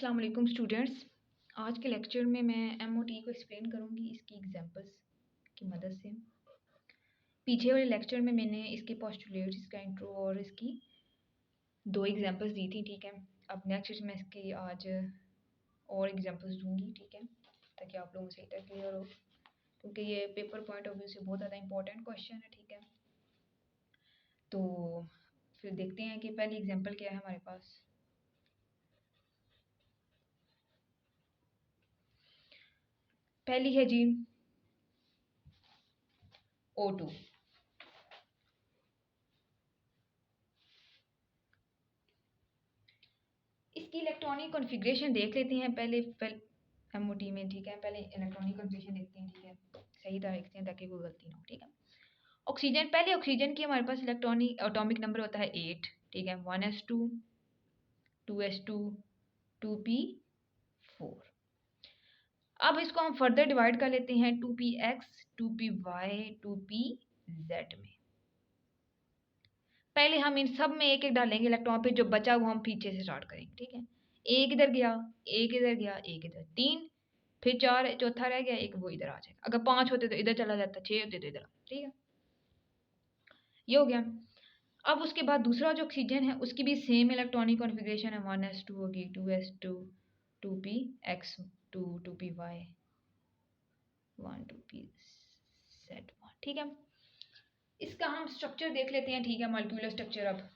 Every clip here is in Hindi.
अस्सलाम वालेकुम स्टूडेंट्स। आज के लेक्चर में मैं एमओटी को एक्सप्लेन करूंगी इसकी एग्जांपल्स की मदद से। पीछे वाले लेक्चर में मैंने इसके पोस्टुलेट्स, इसका इंट्रो और इसकी दो एग्जांपल्स दी थी, ठीक है। अब नेक्स्ट मैं इसकी आज और एग्जांपल्स दूंगी, ठीक है, ताकि आप लोगों से इतना क्लियर हो, क्योंकि ये पेपर पॉइंट ऑफ व्यू से बहुत ज़्यादा इंपॉर्टेंट क्वेश्चन है, ठीक है। तो फिर देखते हैं कि पहली एग्जाम्पल क्या है हमारे पास। पहली है जी O2। इसकी इलेक्ट्रॉनिक कॉन्फ़िगरेशन देख लेते हैं पहले एमओटी में, ठीक है। पहले इलेक्ट्रॉनिक कॉन्फ़िगरेशन देखते हैं, ठीक है, सही तरह देखते हैं ताकि कोई गलती ना हो, ठीक है। ऑक्सीजन, पहले ऑक्सीजन की हमारे पास इलेक्ट्रॉनिक एटॉमिक नंबर होता है 8, ठीक है। 1s2 2s2 2p4। अब इसको हम फर्दर डिवाइड कर लेते हैं 2px 2py 2pz में। पहले हम इन सब में एक एक डालेंगे इलेक्ट्रॉन, पे जो बचा वो हम पीछे से स्टार्ट करेंगे, ठीक है। एक इधर गया, एक इधर गया, एक इधर, 3, फिर 4, चौथा रह गया, एक वो इधर आ जाएगा। अगर 5 होते तो इधर चला जाता, 6 होते तो इधर, ठीक है। ये हो गया। अब उसके बाद दूसरा जो ऑक्सीजन है उसकी भी सेम इलेक्ट्रॉनिक कॉन्फ़िगरेशन है। 1s2 होगी, 2s2 2px 2py 2pz1, ठीक है। इसका हम स्ट्रक्चर देख लेते हैं, ठीक है, मॉलिक्यूलर स्ट्रक्चर। अब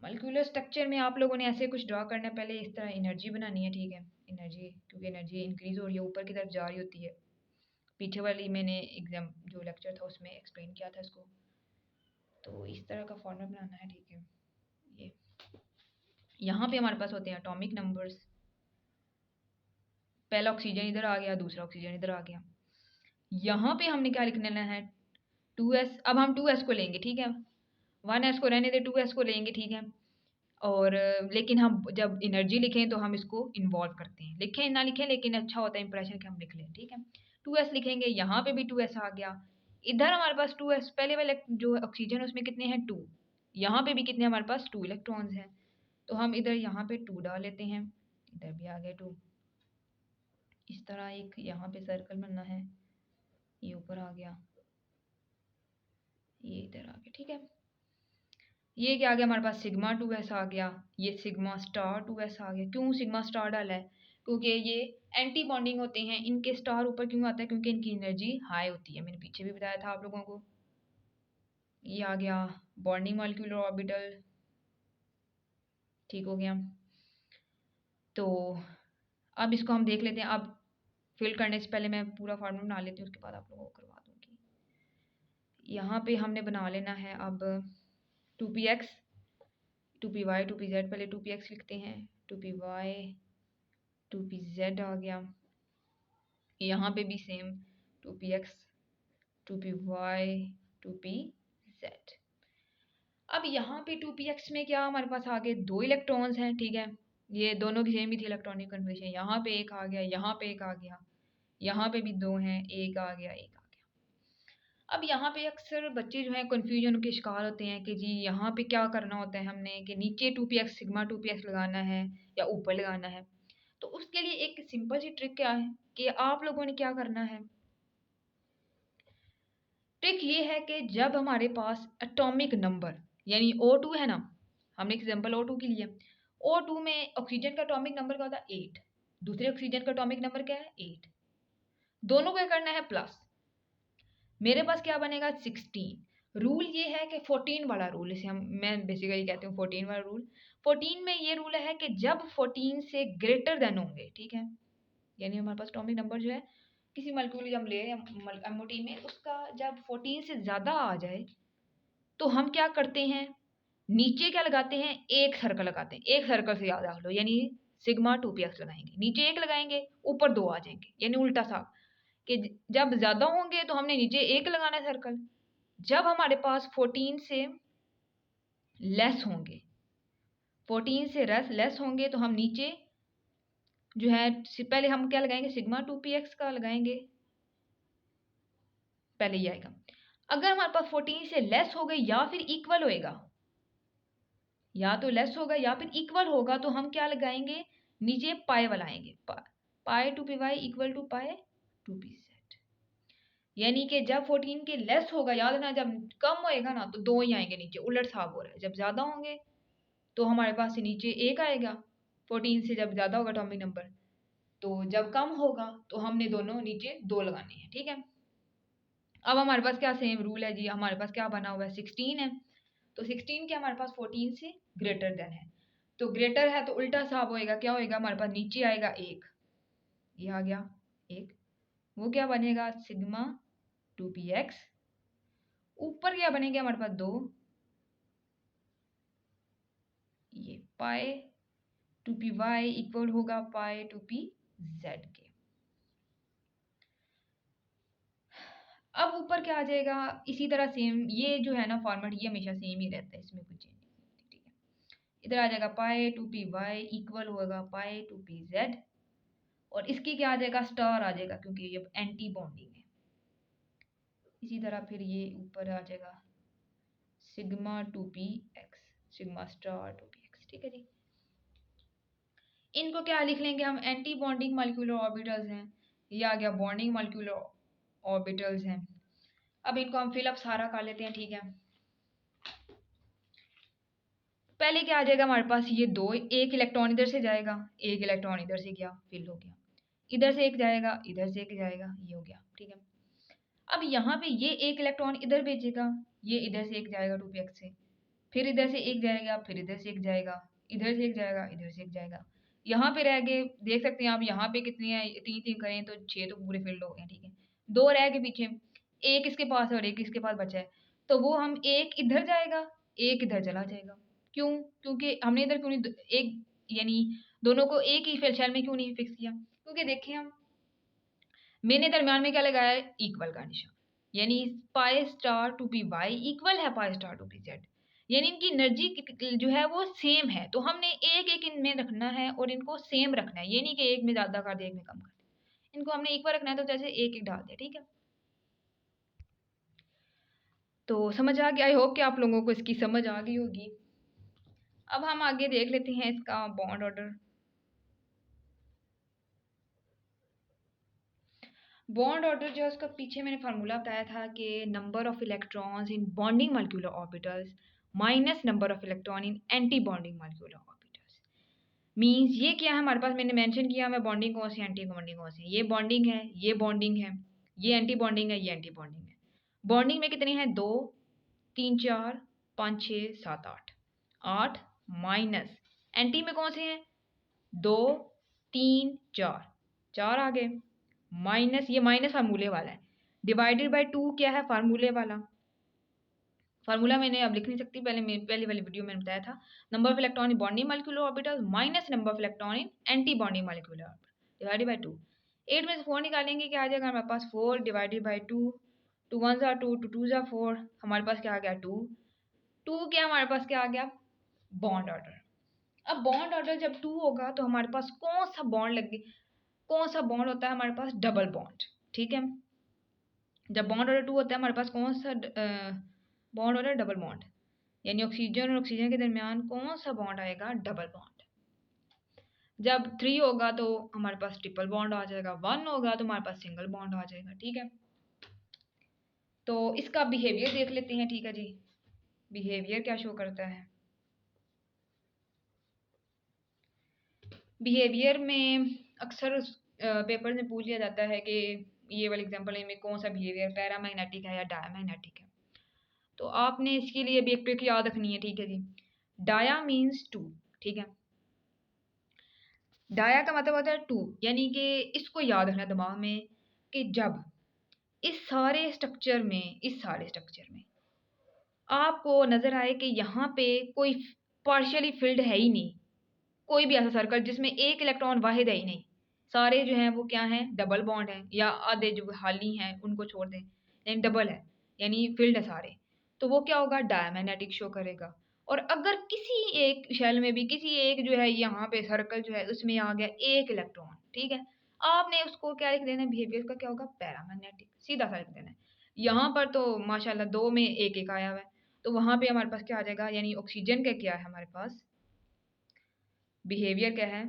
मॉलिक्यूलर स्ट्रक्चर में आप लोगों ने ऐसे कुछ ड्रा करना है। पहले इस तरह एनर्जी बनानी है, ठीक है। एनर्जी, क्योंकि एनर्जी इंक्रीज हो रही है, ऊपर की तरफ जा रही होती है। पीछे वाली मैंने एग्जाम जो लेक्चर था उसमें एक्सप्लेन किया था इसको। तो इस तरह का फॉर्मूला बनाना है, ठीक है। ये यहाँ पे हमारे पास होते हैं एटॉमिक नंबर्स। पहला ऑक्सीजन इधर आ गया, दूसरा ऑक्सीजन इधर आ गया। यहाँ पे हमने क्या लिख लेना है, 2s। अब हम 2s को लेंगे, ठीक है। 1s को रहने दे, 2s को लेंगे, ठीक है। और लेकिन हम जब एनर्जी लिखें तो हम इसको इन्वॉल्व करते हैं, लिखें ना लिखें, लेकिन अच्छा होता है इंप्रेशन कि हम लिख लें, ठीक है। 2s लिखेंगे, यहाँ पे भी 2s आ गया। इधर हमारे पास 2s, पहले वाले जो ऑक्सीजन है उसमें कितने हैं, 2। यहाँ पे भी कितने हमारे पास 2 इलेक्ट्रॉन्स हैं। तो हम इधर यहाँ पे 2 डाल लेते हैं, इधर भी आ गया 2। इस तरह एक यहाँ पे सर्कल बनना है, ये ऊपर आ गया, ये इधर आ गया, ठीक है। ये क्या आ गया हमारे पास, सिग्मा 2s आ गया। ये सिग्मा स्टार 2s आ गया। क्यों सिग्मा स्टार डाला है, क्योंकि ये एंटी बॉन्डिंग होते हैं। इनके स्टार ऊपर क्यों आता है, क्योंकि इनकी एनर्जी हाई होती है। मैंने पीछे भी बताया था आप लोगों को। ये आ गया बॉन्डिंग मॉलिक्यूलर ऑर्बिटल, ठीक हो गया। तो अब इसको हम देख लेते हैं। अब फिल करने से पहले मैं पूरा फॉर्मूला बना लेती हूँ, उसके बाद आप लोगों को करवा दूँगी। यहाँ पे हमने बना लेना है अब 2px 2py 2pz। पहले 2px लिखते हैं, 2py 2pz आ गया। यहाँ पे भी सेम 2px 2py 2pz। अब यहाँ पे 2px में क्या हमारे पास आगे 2 इलेक्ट्रॉन्स हैं, ठीक है। ये दोनों की सेम ही थी इलेक्ट्रॉनिक कन्फर्मेशन। यहाँ पे एक आ गया, यहाँ पे एक आ गया, यहाँ पे भी 2 हैं, एक आ गया, एक आ गया। अब यहाँ पे अक्सर बच्चे जो हैं कन्फ्यूजन के शिकार होते हैं कि जी यहाँ पे क्या करना होता है हमने, कि नीचे 2px सिग्मा 2px लगाना है या ऊपर लगाना है। तो उसके लिए एक सिंपल सी ट्रिक क्या है कि आप लोगों ने क्या करना है। ट्रिक ये है कि जब हमारे पास एटॉमिक नंबर यानी O2 है ना, हमने एग्जांपल O2 के लिए, O2 में ऑक्सीजन का एटॉमिक नंबर क्या होता है, 8। दूसरे ऑक्सीजन का एटॉमिक नंबर क्या है, 8। दोनों को करना है प्लस। मेरे पास क्या बनेगा, 16। रूल ये है कि 14 वाला रूल, इसे मैं बेसिकली कहती हूँ 14 वाला रूल। 14 में ये रूल है कि जब 14 से ग्रेटर देन होंगे, ठीक है, यानी हमारे पास एटॉमिक नंबर जो है किसी मॉलिक्यूल जब हम ले एमओटी में, उसका जब 14 से ज़्यादा आ जाए तो हम क्या करते हैं, नीचे क्या लगाते हैं, एक सर्कल लगाते हैं। एक सर्कल से याद रख लो, यानी सिग्मा 2px लगाएंगे, नीचे एक लगाएंगे, ऊपर 2 आ जाएंगे, यानी उल्टा सा कि जब ज़्यादा होंगे तो हमने नीचे एक लगाना है सर्कल। जब हमारे पास 14 से लेस होंगे, 14 से लेस होंगे तो हम नीचे जो है पहले हम क्या लगाएंगे, सिग्मा 2px का लगाएंगे, पहले ये आएगा। अगर हमारे पास 14 से लेस हो गए या फिर इक्वल होएगा, या तो लेस होगा या फिर इक्वल होगा, तो हम क्या लगाएंगे, नीचे पाई वाला आएंगे, pi two P Y equal to pi two P Z. यानी कि जब 14 के लेस होगा, याद ना, जब कम होएगा ना तो 2 ही आएंगे नीचे, उलट साहब हो रहा है। जब ज़्यादा होंगे तो हमारे पास से नीचे 1 आएगा, 14 से जब ज़्यादा होगा एटॉमिक नंबर। तो जब कम होगा तो हमने दोनों नीचे 2 लगाने हैं, ठीक है। अब हमारे पास क्या सेम रूल है जी, हमारे पास क्या बना हुआ है, 16 है। तो 16 क्या हमारे पास 14 से ग्रेटर देन है, तो ग्रेटर है तो उल्टा साहब होएगा, क्या होएगा, हमारे पास नीचे आएगा 1, ये आ गया 1, वो क्या बनेगा सिग्मा 2px, ऊपर क्या बनेगा हमारे पास 2, ये पाई 2py इक्वल होगा पाई 2pz के। अब ऊपर क्या आ जाएगा, इसी तरह सेम, ये जो है ना फॉर्मेट ये हमेशा सेम ही रहता है, इसमें कुछ चेंज नहीं होती, ठीक है। इधर आ जाएगा पाई 2py इक्वल होगा पाई 2pz, और इसकी क्या आ जाएगा, स्टार आ जाएगा क्योंकि ये एंटी बॉन्डिंग है। इसी तरह फिर ये ऊपर आ जाएगा sigma 2px, sigma star 2px, ठीक है जी। इनको क्या लिख लेंगे हम, एंटी बॉन्डिंग मॉलिक्यूलर ऑर्बिटल्स हैं, ये आ गया बॉन्डिंग मॉलिक्यूलर ऑर्बिटल्स हैं। अब इनको हम फिलअप सारा कर लेते हैं, ठीक है। पहले क्या आ जाएगा हमारे पास, ये 2, एक इलेक्ट्रॉन इधर से जाएगा, एक इलेक्ट्रॉन इधर से गया, फिल हो गया, इधर से एक जाएगा, इधर से एक जाएगा, ये हो गया, ठीक है। अब यहाँ पे ये एक इलेक्ट्रॉन इधर भेजेगा, ये इधर से एक जाएगा 2px से, फिर इधर से एक जाएगा, फिर इधर से एक जाएगा, इधर से एक जाएगा, इधर से एक जाएगा, यहाँ पे रह गए, देख सकते हैं आप यहाँ पे कितनी है, 3 करें तो 6 तो पूरे फील्ड हो गए, ठीक है। 2 रह गए पीछे, एक इसके पास है और एक इसके पास बचा है, तो वो हम एक इधर जाएगा, एक इधर चला जाएगा। क्यों, क्योंकि हमने इधर क्यों नहीं एक, यानी दोनों को एक ही शेल में क्यों नहीं फिक्स किया, क्योंकि देखें हम, मैंने दरम्यान में क्या लगाया है, इक्वल का निशान, यानी pi star two P Y equal है pi star two P Z, यानी इनकी एनर्जी जो है वो सेम है, तो हमने एक एक इनमें रखना है और इनको सेम रखना है, ये नहीं कि एक में ज़्यादा कर दे एक में कम कर दे, इनको हमने इक्वल रखना है, तो जैसे एक एक डाल दिया, ठीक है। तो समझ आ गया, आई होप कि आप लोगों को इसकी समझ आ गई होगी। अब हम आगे देख लेते हैं इसका बॉन्ड ऑर्डर। बॉन्ड ऑर्डर जो है उसका पीछे मैंने फार्मूला बताया था कि number of electrons in bonding molecular orbitals minus number of electron in anti bonding molecular orbitals. Means ये क्या है हमारे पास, मैंने मेंशन किया मैं बॉन्डिंग कौन सी एंटी बॉन्डिंग कौन सी, ये बॉन्डिंग है, ये बॉन्डिंग है, ये एंटी बॉन्डिंग है, ये एंटी बॉन्डिंग है। बॉन्डिंग में कितने हैं, 2 3 4 5 6 7 8, 8 माइनस एंटी में कौन से हैं, 2 3 4, 4 आ गए, माइनस, ये माइनस फार्मूले वाला है, डिवाइडेड बाय 2 क्या है, फार्मूले वाला। फार्मूला मैंने अब लिख नहीं सकती, पहले वाली वीडियो में बताया था, number of electron in bonding molecular orbital minus number of electron in anti bonding molecular orbital divided by 2। 8 में से 4 निकालेंगे, क्या आ जाएगा हमारे पास, 4 डिवाइडेड बाय 2, 2 1 ज़ा 2, 2 2 ज़ा 4, हमारे पास क्या आ गया 2, 2 क्या हमारे पास क्या आ गया, बॉन्ड ऑर्डर। अब बॉन्ड ऑर्डर जब 2 होगा तो हमारे पास कौन सा बॉन्ड लगे, कौन सा बॉन्ड होता है हमारे पास, डबल बॉन्ड, ठीक है। जब बॉन्ड ऑर्डर 2 होता है हमारे पास कौन सा बॉन्ड ऑर्डर, डबल बॉन्ड, यानी ऑक्सीजन और ऑक्सीजन के दरमियान कौन सा बॉन्ड आएगा, डबल बॉन्ड। जब 3 होगा तो हमारे पास ट्रिपल बॉन्ड आ जाएगा, 1 होगा तो हमारे पास सिंगल बॉन्ड आ जाएगा, ठीक है। तो इसका बिहेवियर देख लेते हैं, ठीक है जी। बिहेवियर क्या शो करता है, बिहेवियर में अक्सर पेपर में पूछ लिया जाता है कि ये वाले एग्जांपल में कौन सा बिहेवियर पैरामैग्नेटिक है या डायमैग्नेटिक है। तो आपने इसके लिए भी एक ट्रिक याद रखनी है, ठीक है जी। डाया मीन्स 2, ठीक है। डाया का मतलब होता है 2, यानी कि इसको याद रखना दिमाग में कि जब इस सारे स्ट्रक्चर में आपको नजर आए कि यहाँ पे कोई पार्शियली फिल्ड है ही नहीं, कोई भी ऐसा सर्कल जिसमें एक इलेक्ट्रॉन वाहिद है ही नहीं, सारे जो हैं वो क्या हैं, डबल बॉन्ड हैं, या आधे जो खाली हैं उनको छोड़ दें, यानी डबल है, यानी फील्ड है सारे, तो वो क्या होगा, डायमैग्नेटिक शो करेगा। और अगर किसी एक शेल में भी किसी एक जो है यहाँ पे सर्कल जो है उसमें आ गया एक इलेक्ट्रॉन, ठीक है, आपने उसको क्या लिख देना है, बिहेवियर का क्या होगा, पैरामैग्नेटिक, सीधा सा लिख देना है। यहाँ पर तो माशाल्लाह 2 में एक एक आया हुआ है, तो वहाँ पे हमारे पास क्या आ जाएगा, यानी ऑक्सीजन का क्या है हमारे पास, बिहेवियर क्या है,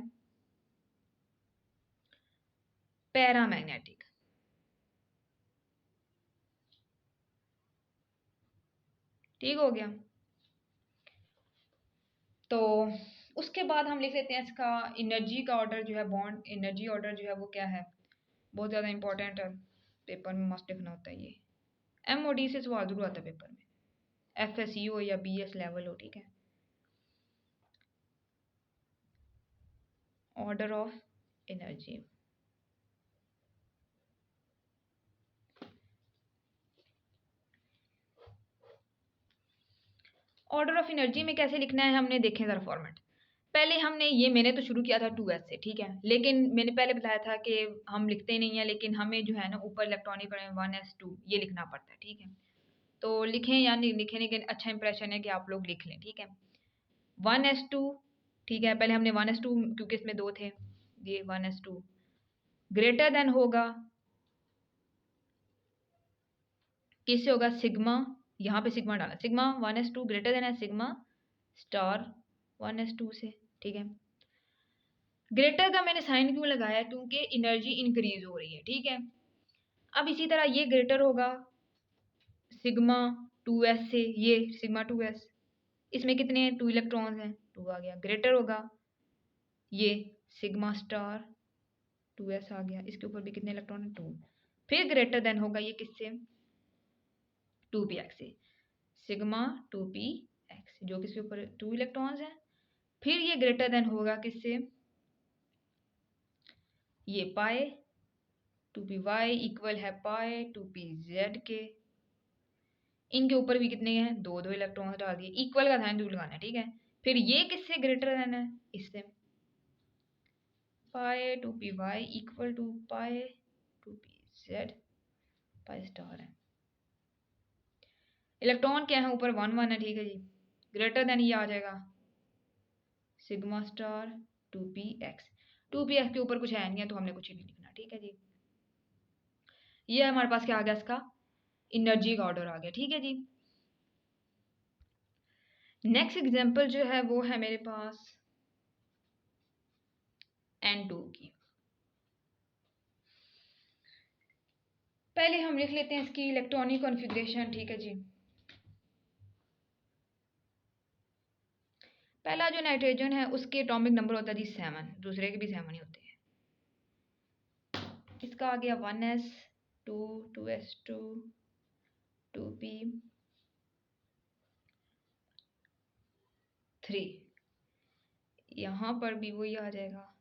पैरामैग्नेटिक। ठीक हो गया। तो उसके बाद हम लिख लेते हैं इसका एनर्जी का ऑर्डर जो है, बॉन्ड एनर्जी ऑर्डर जो है वो क्या है, बहुत ज़्यादा इंपॉर्टेंट है, पेपर में मस्ट लिखना होता है ये। MOD से सवाल जरूर आता है पेपर में, FSE हो या BS लेवल हो, ठीक है। Order of energy, order of energy में कैसे लिखना है हमने देखें ज़रा फॉर्मेट। पहले हमने ये, मैंने तो शुरू किया था 2s से, ठीक है, लेकिन मैंने पहले बताया था कि हम लिखते नहीं है, लेकिन हमें जो है ना ऊपर इलेक्ट्रॉनिक 1s2 ये लिखना पड़ता है, ठीक है। तो लिखें या नहीं लिखें, लेकिन अच्छा इंप्रेशन है कि आप लोग लिख लें, ठीक है। 1s2, ठीक है, पहले हमने 1s2 क्योंकि इसमें दो थे, ये 1s2 ग्रेटर देन होगा, किससे होगा, सिग्मा, यहाँ पे सिग्मा डाला, सिग्मा 1s2 ग्रेटर देन है सिग्मा स्टार 1s2 से, ठीक है। ग्रेटर का मैंने साइन क्यों लगाया, क्योंकि एनर्जी इंक्रीज हो रही है, ठीक है। अब इसी तरह ये ग्रेटर होगा सिग्मा 2s से, ये सिग्मा 2s, इसमें कितने हैं, 2 इलेक्ट्रॉन्स हैं, 2 आ गया, ग्रेटर होगा ये सिग्मा स्टार 2s आ गया, इसके ऊपर भी कितने इलेक्ट्रॉन हैं, 2। फिर ग्रेटर देन होगा ये किससे, 2px से, सिग्मा 2px जो किसके ऊपर 2 इलेक्ट्रॉन्स हैं। फिर ये ग्रेटर देन होगा किससे, ये पाए 2py इक्वल है पाए 2pz के, इनके ऊपर भी कितने हैं, 2 इलेक्ट्रॉन्स डाल दिए, इक्वल का साइन जरूर लगाना है, ठीक है। फिर ये किससे ग्रेटर देन है, इससे, पाए 2py इक्वल टू पाए 2pz पाई स्टार है। इलेक्ट्रॉन क्या है ऊपर 1 1 है, ठीक है जी। ग्रेटर देन ये आ जाएगा सिग्मा स्टार 2px, 2px के ऊपर कुछ है नहीं है तो हमने कुछ ही नहीं लिखना, ठीक है जी। ये हमारे पास क्या आ गया, इसका एनर्जी का ऑर्डर आ गया, ठीक है जी। नेक्स्ट एग्जांपल जो है वो है मेरे पास N2 की। पहले हम लिख लेते हैं इसकी इलेक्ट्रॉनिक कॉन्फ़िगरेशन, ठीक है जी। पहला जो नाइट्रोजन है उसके एटॉमिक नंबर होता है जी 7, दूसरे के भी 7 ही होते हैं। इसका आ गया 1s2 2s2 2p3, यहाँ पर भी वही आ जाएगा,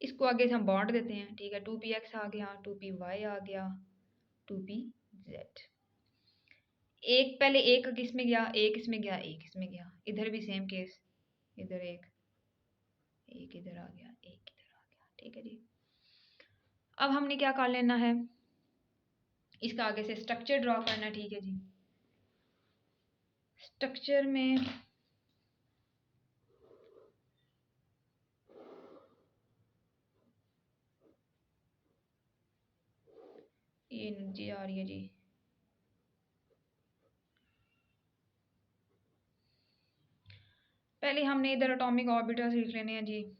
इसको आगे हम बॉन्ड देते हैं, ठीक है। 2px आ गया, 2py आ गया, 2pz। एक पहले एक किस में गया, एक इसमें गया, एक इसमें गया, इधर भी सेम केस, इधर एक इधर आ गया, एक इधर आ गया, ठीक है जी। अब हमने क्या कर लेना है, इसका आगे से स्ट्रक्चर ड्रॉ करना है, ठीक है जी। स्ट्रक्चर में ये एनर्जी आ रही है जी, पहले हमने इधर एटॉमिक ऑर्बिटल्स लिख लेने हैं जी।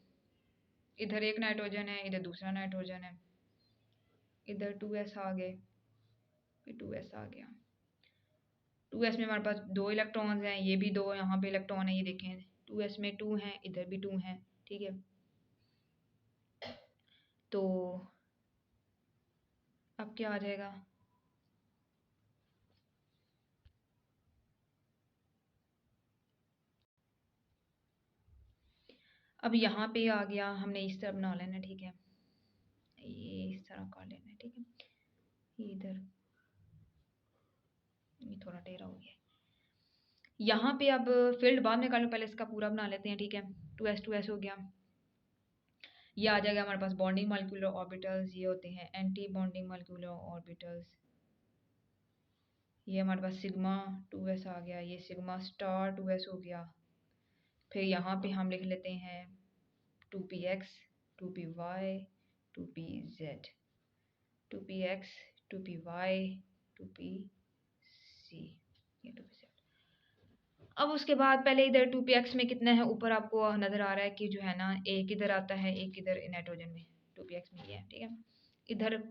इधर एक नाइट्रोजन है, इधर दूसरा नाइट्रोजन है, इधर 2s आ गए, फिर 2s आ गया, 2s में हमारे पास 2 इलेक्ट्रॉन्स हैं, ये भी 2, यहाँ पे इलेक्ट्रॉन है, ये देखें 2s में 2 हैं, इधर भी 2 हैं, ठीक है। तो अब क्या आ जाएगा, अब यहाँ पे आ गया, हमने इस तरह बना लेना, ठीक है, ये इस तरह कर लेना है, ठीक है। इधर ये थोड़ा टेढ़ा हो गया, यहाँ पे अब फील्ड बाद में कर लो, पहले इसका पूरा बना लेते हैं, ठीक है। 2s हो गया, ये आ जाएगा हमारे पास बॉन्डिंग मॉलिक्यूलर ऑर्बिटल्स, ये होते हैं एंटी बॉन्डिंग मॉलिक्यूलर ऑर्बिटल्स। ये हमारे पास सिग्मा 2s आ गया, ये सिग्मा स्टार 2s हो गया। फिर यहाँ पे हम लिख लेते हैं 2px 2py 2pz, 2px 2py 2pc, ये 2pz। अब उसके बाद पहले इधर 2px में कितना है, ऊपर आपको नज़र आ रहा है कि जो है ना एक इधर आता है, एक इधर नाइट्रोजन में 2px में ये है, ठीक है। इधर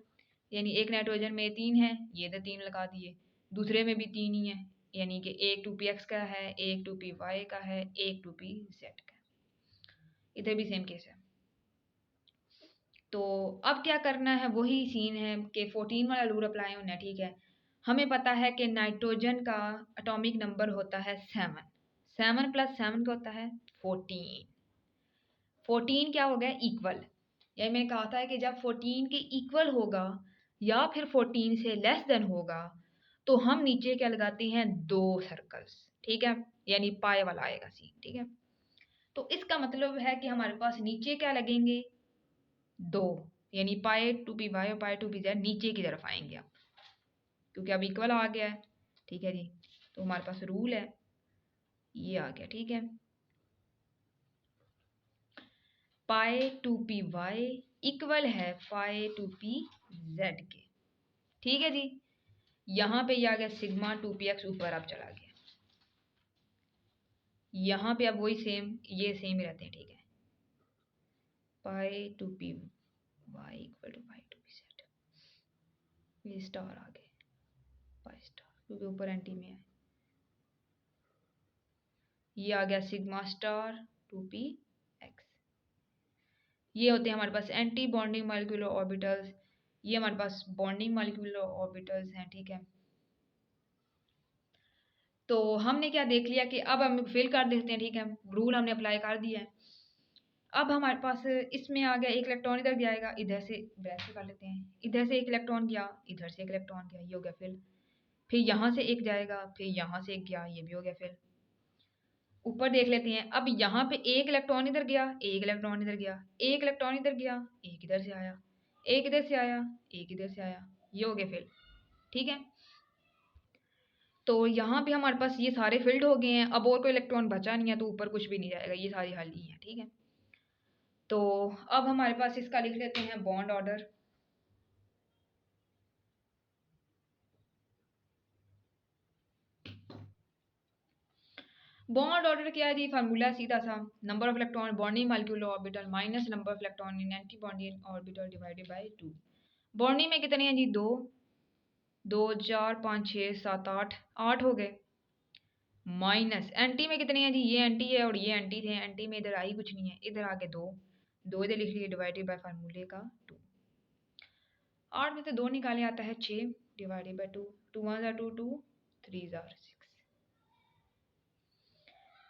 यानी एक नाइट्रोजन में 3 है, ये इधर 3 लगा दिए, दूसरे में भी 3 ही है, यानी कि एक 2px का है, एक 2py का है, एक 2pz का है। इधर भी सेम केस है। तो अब क्या करना है, वही सीन है कि 14 वाला रूल अप्लाई होना है, ठीक है। हमें पता है कि नाइट्रोजन का एटॉमिक नंबर होता है 7, 7 + 7 का होता है 14। 14 क्या हो गया, इक्वल। यानी मैंने कहा था कि जब 14 के इक्वल होगा या फिर 14 से लेस देन होगा तो हम नीचे क्या लगाते हैं, 2 सर्कल्स, ठीक है। यानी पाए वाला आएगा सी, ठीक है। तो इसका मतलब है कि हमारे पास नीचे क्या लगेंगे, 2, यानी पाए 2py और पाए 2pz नीचे की तरफ आएंगे अब, क्योंकि अब इक्वल आ गया है, ठीक है जी। तो हमारे पास रूल है, ये आ गया, ठीक है। पाए 2py इक्वल है पाए 2pz के, ठीक है जी। यहाँ पे ये आ गया सिग्मा 2px ऊपर अब चला गया, यहाँ पे अब वही सेम, ये सेम ही रहते हैं, ठीक है। पाए 2py इक्वल टू पाए 2pz, ये स्टार आ गए, पाई स्टार, क्योंकि ऊपर एंटी में है। ये आ गया सिग्मा स्टार 2px। ये होते हैं हमारे पास एंटी बॉन्डिंग मॉलिक्यूलर ऑर्बिटल्स, ये हमारे पास बॉन्डिंग मॉलिक्यूलर ऑर्बिटल्स हैं, ठीक है। तो हमने क्या देख लिया कि अब हम फिल कर देते हैं, ठीक है। रूल हमने अप्लाई कर दिया है। अब हमारे पास इसमें आ गया, एक इलेक्ट्रॉन इधर जाएगा, इधर से ब्रैक से कर लेते हैं, इधर से एक इलेक्ट्रॉन गया, इधर से एक इलेक्ट्रॉन गया, ये हो गया फिर यहाँ से एक जाएगा, फिर यहाँ से एक गया, ये भी हो गया फिर। ऊपर देख लेते हैं, अब यहाँ पे एक इलेक्ट्रॉन इधर गया, एक इलेक्ट्रॉन इधर गया, एक इलेक्ट्रॉन इधर गया, एक इधर से आया, एक इधर से आया, एक इधर से आया, ये हो गया फिल, ठीक है। तो यहाँ पे हमारे पास ये सारे फिल्ड हो गए हैं, अब और कोई इलेक्ट्रॉन बचा नहीं है, तो ऊपर कुछ भी नहीं जाएगा, ये सारी खाली है, ठीक है। तो अब हमारे पास इसका लिख लेते हैं बॉन्ड ऑर्डर। बॉन्ड ऑर्डर क्या है जी, फार्मूला सीधा सा, number of electron bonding molecular orbital minus number of electron in anti bonding orbital divided by 2। Bonding में कितने हैं जी, 2, 2 4 5 6 7 8, 8 हो गए, माइनस एंटी में कितने हैं जी, ये एंटी है और ये एंटी थे, एंटी में इधर आई कुछ नहीं है, इधर आके 2, 2 इधर लिख लिए डिवाइडेड बाय फार्मूले का 2। 8 में से 2 निकाले आता है 6 डिवाइडेड बाय 2, 2 1 2 2, 3 6,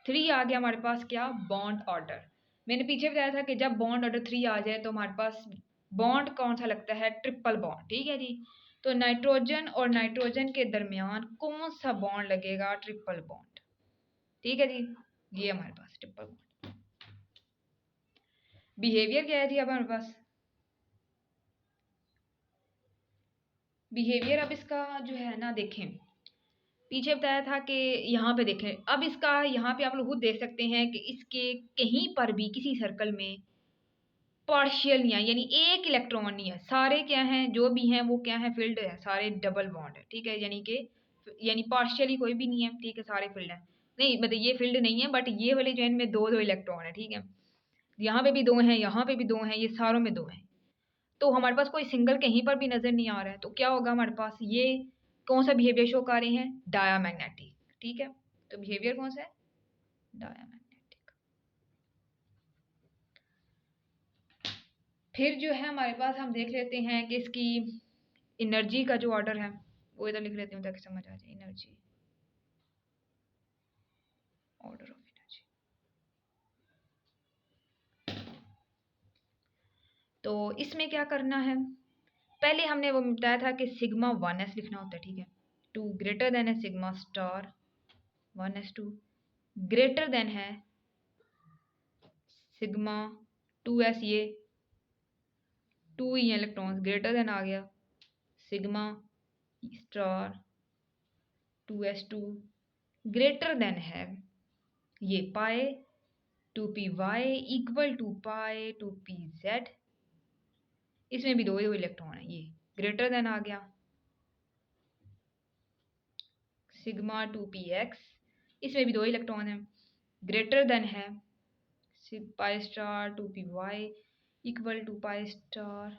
3 आ गया हमारे पास क्या, बॉन्ड ऑर्डर। मैंने पीछे बताया था कि जब बॉन्ड ऑर्डर 3 आ जाए तो हमारे पास बॉन्ड कौन सा लगता है, ट्रिपल बॉन्ड, ठीक है जी। तो नाइट्रोजन और नाइट्रोजन के दरमियान कौन सा बॉन्ड लगेगा, ट्रिपल बॉन्ड, ठीक है जी। ये हमारे पास ट्रिपल बॉन्ड। बिहेवियर क्या है जी, अब हमारे पास बिहेवियर, अब इसका जो है ना देखें, पीछे बताया था कि यहाँ पे देखें, अब इसका यहाँ पे आप लोग खुद देख सकते हैं कि इसके कहीं पर भी किसी सर्कल में पार्शियल नहीं है, यानी एक इलेक्ट्रॉन नहीं है, सारे क्या हैं, जो भी हैं वो क्या है, फील्ड है, सारे डबल बॉन्ड है, ठीक है। यानी कि यानी पार्शियली कोई भी नहीं है, ठीक है, सारे फील्ड है। नहीं मतलब ये फील्ड नहीं है, बट ये वाले जो है इनमें दो दो इलेक्ट्रॉन है, ठीक है। यहाँ पे भी दो हैं, यहाँ पे भी दो हैं, ये सारों में दो हैं। तो हमारे पास कोई सिंगल कहीं पर भी नजर नहीं आ रहा है, तो क्या होगा हमारे पास, ये कौन सा बिहेवियर शो कर रहे हैं, डायामैग्नेटिक, ठीक है। तो बिहेवियर कौन सा है, डायामैग्नेटिक। फिर जो है हमारे पास हम देख लेते हैं कि इसकी एनर्जी का जो ऑर्डर है वो इधर लिख लेती हूँ ताकि समझ आ जाए, एनर्जी, ऑर्डर ऑफ एनर्जी। तो इसमें क्या करना है, पहले हमने वो बताया था कि सिग्मा 1s लिखना होता है, ठीक है। 2 ग्रेटर देन है sigma star 1s2, greater than है सिग्मा 2s, ये 2 ही इलेक्ट्रॉन्स, ग्रेटर देन आ गया sigma star 2s2, greater than है ये पाए 2py इक्वल टू पाए 2pz, इसमें भी दो ही इलेक्ट्रॉन है, ये ग्रेटर देन आ गया सिग्मा 2px इसमें भी 2 इलेक्ट्रॉन है, ग्रेटर देन है pi star 2p y equal to pi star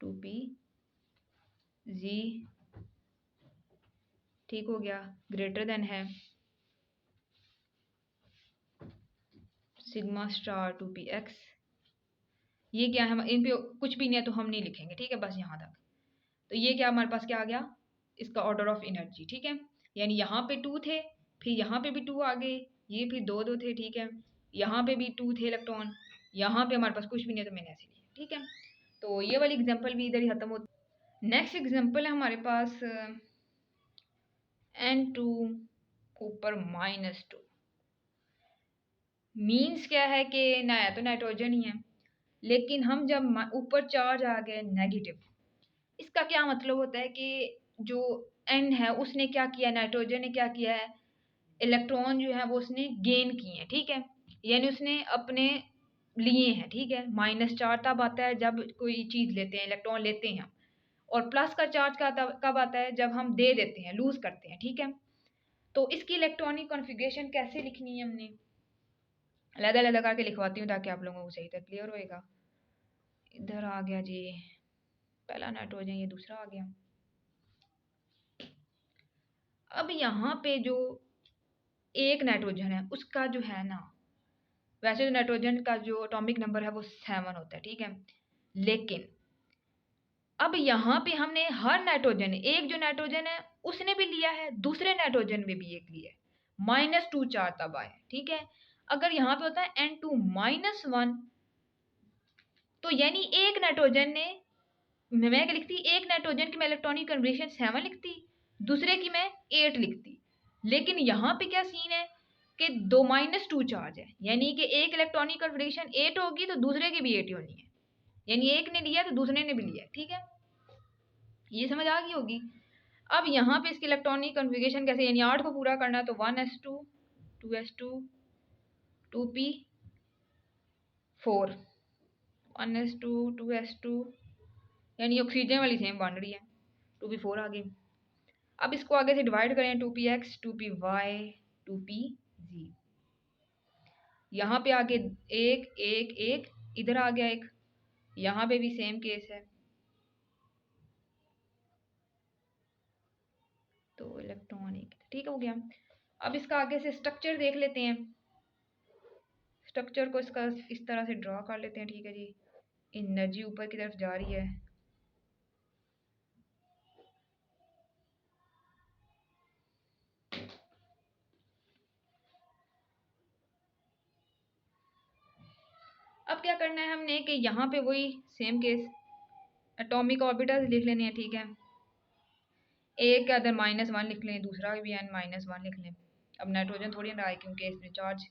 2p z। ठीक हो गया, ग्रेटर देन है सिग्मा स्टार 2p x। ये क्या है, इन पे कुछ भी नहीं है तो हम नहीं लिखेंगे, ठीक है, बस यहाँ तक। तो ये क्या हमारे पास क्या आ गया, इसका ऑर्डर ऑफ एनर्जी, ठीक है। यानी यहाँ पे 2 थे, फिर यहाँ पे भी 2 आ गए, ये फिर 2 थे, ठीक है। यहाँ पे भी 2 थे इलेक्ट्रॉन, यहाँ पे हमारे पास कुछ भी नहीं है तो मैंने ऐसे लिया, ठीक है। तो ये वाली एग्जांपल भी इधर ही खत्म होती। नेक्स्ट एग्जांपल है हमारे पास N2 ऊपर -2। मीन्स क्या है कि नया तो नाइट्रोजन ही है, लेकिन हम जब ऊपर चार्ज आ गए नेगेटिव, इसका क्या मतलब होता है कि जो N है उसने क्या किया, नाइट्रोजन ने क्या किया है, इलेक्ट्रॉन जो है वो उसने गेन किए हैं, ठीक है। यानी उसने अपने लिए हैं, ठीक है। -4 तब आता है जब कोई चीज़ लेते हैं, इलेक्ट्रॉन लेते हैं, और प्लस का चार्ज कब आता है, जब हम दे देते हैं, लूज करते हैं, ठीक है। तो इसकी इलेक्ट्रॉनिक कॉन्फ़िगरेशन कैसे लिखनी है, हमने अलग-अलग करके लिखवाती हूँ ताकि आप लोगों को सही से क्लियर होएगा। इधर आ गया जी पहला नाइट्रोजन, ये दूसरा आ गया। अब यहाँ पे जो एक नाइट्रोजन है उसका जो है ना, वैसे तो नाइट्रोजन का जो एटॉमिक नंबर है वो 7 होता है, ठीक है। लेकिन अब यहाँ पे हमने हर नाइट्रोजन, एक जो नाइट्रोजन है उसने भी लिया है, दूसरे नाइट्रोजन में भी एक लिया है, -2 चार तब आए, ठीक है। अगर यहाँ पे होता है N2 -1, तो यानी एक नाइट्रोजन ने, मैं क्या लिखती, एक नाइट्रोजन की मैं इलेक्ट्रॉनिक कन्फिग्रेशन 7 लिखती, दूसरे की मैं 8 लिखती। लेकिन यहाँ पे क्या सीन है कि 2 -2 चार्ज है, यानी कि एक इलेक्ट्रॉनिक कन्फिग्रेशन 8 होगी तो दूसरे की भी 8 ही होनी है, यानी एक ने लिया तो दूसरे ने भी लिया, ठीक है। ये समझ आ गई होगी। अब यहाँ पे इसकी इलेक्ट्रॉनिक कन्फिग्रेशन कैसे, यानी 8 को पूरा करना तो 1s2 2s2 2p 4 1s2 2s2, यानी ऑक्सीजन वाली सेम बन रही है, 2p4 आ गई। अब इसको आगे से डिवाइड करें, 2px 2py 2pz। यहाँ पे आगे एक एक एक, इधर आ गया एक, यहाँ पे भी सेम केस है। तो इलेक्ट्रॉनिक ठीक हो गया। अब इसका आगे से स्ट्रक्चर देख लेते हैं। स्ट्रक्चर को इसका इस तरह से ड्रॉ कर लेते हैं, ठीक है जी। एनर्जी ऊपर की तरफ जा रही है, अब क्या करना है हमने कि यहाँ पे वही सेम केस एटॉमिक ऑर्बिटल्स लिख लेने हैं, ठीक है। एक के अंदर -1 लिख लें, दूसरा भी n -1 लिख लें। अब नाइट्रोजन थोड़ी ना आए क्योंकि इसने चार्ज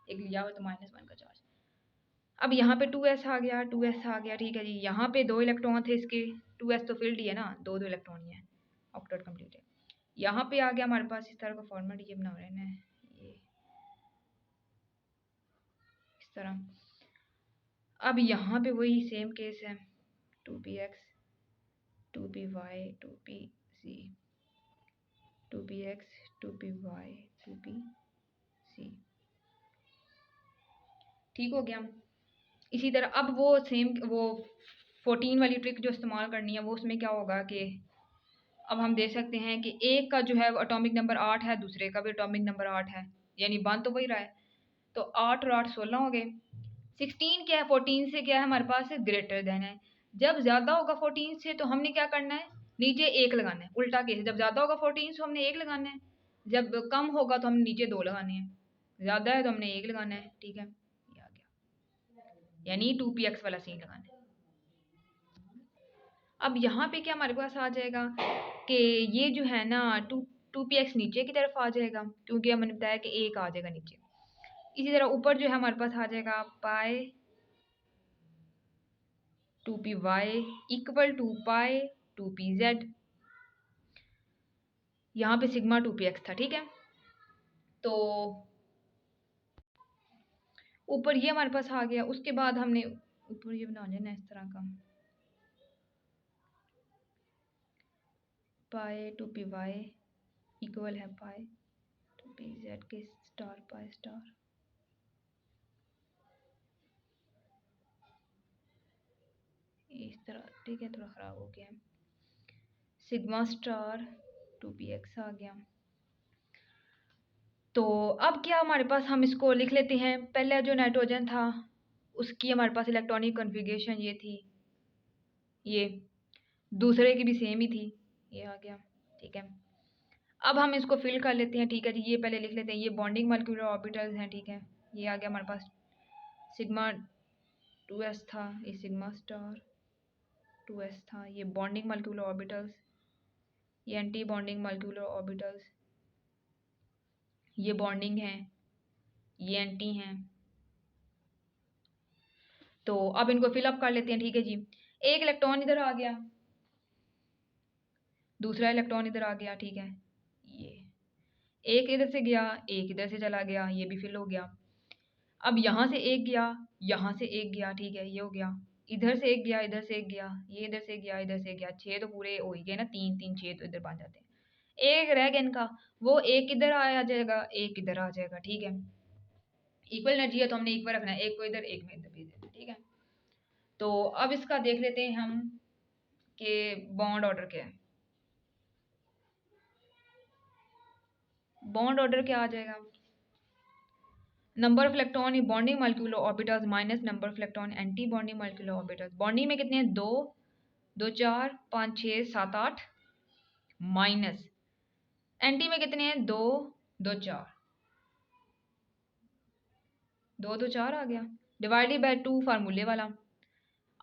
एक लिया हुआ तो -1 का चार्ज। अब यहाँ पे 2s आ गया, 2s आ गया, ठीक है जी। यहाँ पे 2 इलेक्ट्रॉन थे इसके, 2s तो फील्ड ही है ना, 2 इलेक्ट्रॉन ही है, ऑक्टेट कंप्लीट है। यहाँ पे आ गया हमारे पास इस तरह का फॉर्मेट, ये बना रहे हैं ये इस तरह। अब यहाँ पे वही सेम केस है, 2px 2py 2pc 2px 2py 2pc, ठीक हो गया। इसी तरह अब वो सेम वो 14 वाली ट्रिक जो इस्तेमाल करनी है वो उसमें क्या होगा कि अब हम देख सकते हैं कि एक का जो है एटॉमिक नंबर 8 है, दूसरे का भी एटॉमिक नंबर 8 है, यानी बन तो वही रहा है। तो 8 और 8 16 हो गए। 16 क्या है, 14 से क्या है हमारे पास ग्रेटर देन है। जब ज़्यादा होगा 14 से तो हमने क्या करना है, नीचे 1 लगाना है। उल्टा केस, जब ज़्यादा होगा 14 से हमने 1 लगाना है, जब कम होगा तो हमने नीचे 2 लगाने हैं, ज़्यादा है तो हमने 1 लगाना है, ठीक है। ये आ गया, यानी 2px वाला सीन लगाना है। अब यहाँ पे क्या हमारे पास आ जाएगा कि ये जो है ना 2px नीचे की तरफ आ जाएगा, क्योंकि हमने बताया कि 1 आ जाएगा नीचे। इसी तरह ऊपर जो है हमारे पास आ जाएगा पाई 2py equal to pi 2pz। यहाँ पे सिग्मा 2px था, ठीक है। तो ऊपर ये हमारे पास आ गया। उसके बाद हमने ऊपर ये बना लेना इस तरह का, पाई 2py इक्वल है पाई 2pz के स्टार पाई स्टार, इस तरह, ठीक है, थोड़ा ख़राब हो गया। सिग्मा स्टार 2px आ गया। तो अब क्या हमारे पास, हम इसको लिख लेते हैं। पहले जो नाइट्रोजन था उसकी हमारे पास इलेक्ट्रॉनिक कॉन्फ़िगरेशन ये थी, ये दूसरे की भी सेम ही थी, ये आ गया, ठीक है। अब हम इसको फिल कर लेते हैं, ठीक है जी। ये पहले लिख लेते हैं, ये बॉन्डिंग मॉलिक्यूलर ऑर्बिटल्स हैं, ठीक है। ये आ गया हमारे पास सिग्मा 2s था, ये सिग्मा स्टार 2s था, ये बॉन्डिंग मॉलिक्यूलर ऑर्बिटल्स, ये एंटी बॉन्डिंग मॉलिक्यूलर ऑर्बिटल्स, ये बॉन्डिंग है, ये एंटी हैं। तो अब इनको फिलअप कर लेते हैं, ठीक है जी। एक इलेक्ट्रॉन इधर आ गया, दूसरा इलेक्ट्रॉन इधर आ गया, ठीक है। ये एक इधर से गया, एक इधर से चला गया, ये भी फिल हो गया। अब यहाँ से एक गया, यहाँ से एक गया, ठीक है, ये हो गया। इधर से एक गया, इधर से एक गया, ये इधर से गया, इधर से गया, छः तो पूरे हो ही गए ना, तीन तीन छः तो इधर बन जाते हैं। एक रह गया इनका, वो एक इधर आ जाएगा, एक इधर आ जाएगा, ठीक है। इक्वल एनर्जी है तो हमने इक्वल रखना है, एक को इधर एक में इधर भी देना, ठीक है। तो अब इसका देख लेते हैं हम कि बॉन्ड ऑर्डर क्या है। बॉन्ड ऑर्डर क्या आ जाएगा, number of electron in bonding molecular orbitals minus number of electron anti bonding molecular orbitals. Bonding में कितने हैं, दो, दो चार पाँच छः सात आठ, माइनस एंटी में कितने हैं, दो, दो चार, दो दो चार आ गया, डिवाइडेड बाय टू फार्मूले वाला।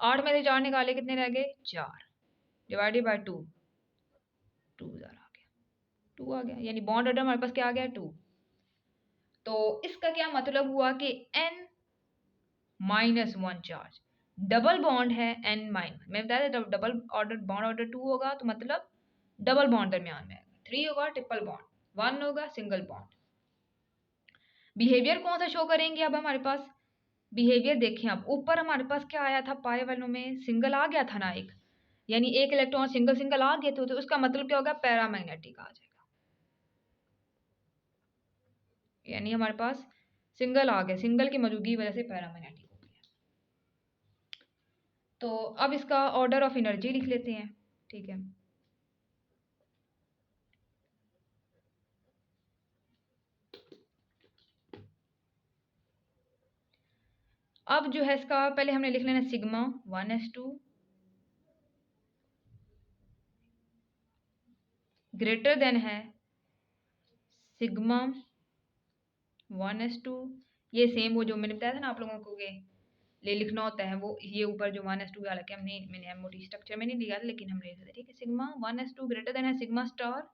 आठ में से चार निकाले, कितने रह गए, चार, डिवाइडेड बाय टू, टू आ गया, टू आ गया, यानी बॉन्ड ऑर्डर हमारे पास क्या आ गया, टू। तो इसका क्या मतलब हुआ कि n minus one charge, double bond है n माइनस, मैं बताया था double order bond order two होगा तो मतलब डबल बॉन्ड दरमियान में आएगा, थ्री होगा ट्रिपल बॉन्ड, वन होगा सिंगल बॉन्ड। बिहेवियर कौन सा शो करेंगे अब हमारे पास, बिहेवियर देखें। अब ऊपर हमारे पास क्या आया था, पाई वालों में सिंगल आ गया था ना एक, यानी एक इलेक्ट्रॉन सिंगल सिंगल आ गए थे, तो उसका मतलब क्या होगा, पैरामैग्नेटिक आ जाएगा, यानी हमारे पास सिंगल आ गया, सिंगल की मौजूदगी की वजह से पैरामैग्नेटिक हो गया। तो अब इसका ऑर्डर ऑफ एनर्जी लिख लेते हैं, ठीक है। अब जो है इसका पहले हमने लिख लेना सिग्मा 1s2 ग्रेटर देन है सिग्मा 1s2, ये सेम वो जो मैंने बताया था ना आप लोगों को के ले लिखना होता है, वो ये ऊपर जो 1s2, हालांकि मैंने एमओटी स्ट्रक्चर में नहीं लिखा था लेकिन हमने लिखा था, ठीक है। सिग्मा 1s2 ग्रेटर देन है sigma star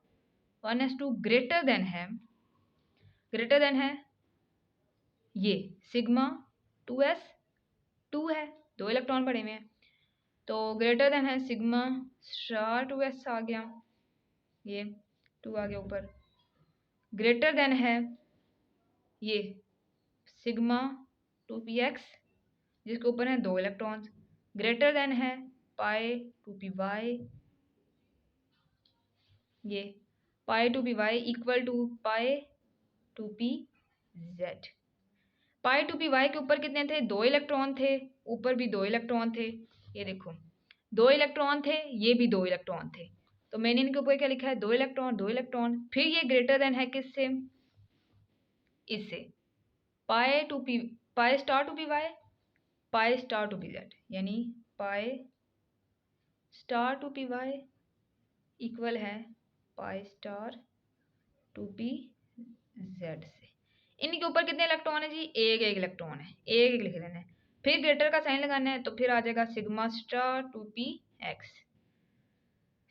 1s2 greater than है ये सिग्मा 2s2 है, दो इलेक्ट्रॉन पड़े हुए हैं, तो ग्रेटर देन है सिग्मा स्टार 2s आ गया, ये 2 आ गया ऊपर, ग्रेटर देन है ये सिग्मा 2px जिसके ऊपर है दो इलेक्ट्रॉन्स, ग्रेटर देन है पाई 2py, ये पाई 2py equal to pi 2pz। Pi 2py के ऊपर कितने थे, दो इलेक्ट्रॉन थे, ऊपर भी दो इलेक्ट्रॉन थे, ये देखो दो इलेक्ट्रॉन थे, ये भी दो इलेक्ट्रॉन थे, तो मैंने इनके ऊपर क्या लिखा है, दो इलेक्ट्रॉन दो इलेक्ट्रॉन। फिर ये ग्रेटर देन है किससे, इससे, pi two P pi star two P Y pi star two P Z, यानी pi star two P Y equal है pi star two P Z से। इनके ऊपर कितने इलेक्ट्रॉन है जी, एक एक इलेक्ट्रॉन है, एक एक लिख देना है। फिर ग्रेटर का साइन लगाना है, तो फिर आ जाएगा sigma star two P X.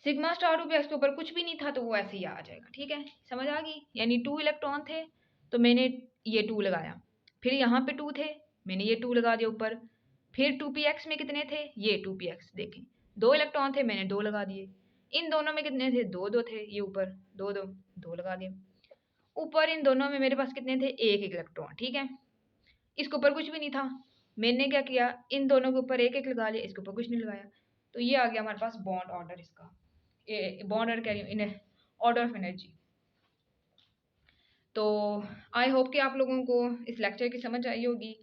Sigma star two P X के ऊपर कुछ भी नहीं था तो वो ऐसे ही आ जाएगा, ठीक है, समझ आ गई। यानी टू इलेक्ट्रॉन थे तो मैंने ये टू लगाया, फिर यहाँ पे टू थे मैंने ये टू लगा दिया ऊपर, फिर टू पी एक्स में कितने थे, ये टू पी एक्स देखें, दो इलेक्ट्रॉन थे मैंने दो लगा दिए, इन दोनों में कितने थे, दो दो थे, ये ऊपर दो दो, दो लगा दिए, ऊपर इन दोनों में मेरे पास कितने थे, एक एक इलेक्ट्रॉन, ठीक है। इसके ऊपर कुछ भी नहीं था, मैंने क्या किया, इन दोनों के ऊपर एक एक लगा लिया, इसके ऊपर कुछ नहीं लगाया, तो ये आ गया हमारे पास बॉन्ड ऑर्डर, इसका बॉन्ड ऑर्डर कह रही हूँ, इन ऑर्डर ऑफ एनर्जी। तो आई होप कि आप लोगों को इस लेक्चर की समझ आई होगी।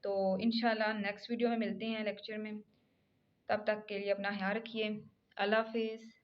तो इंशाल्लाह नेक्स्ट वीडियो में मिलते हैं लेक्चर में। तब तक के लिए अपना ख्याल रखिए। अल्लाह हाफिज़।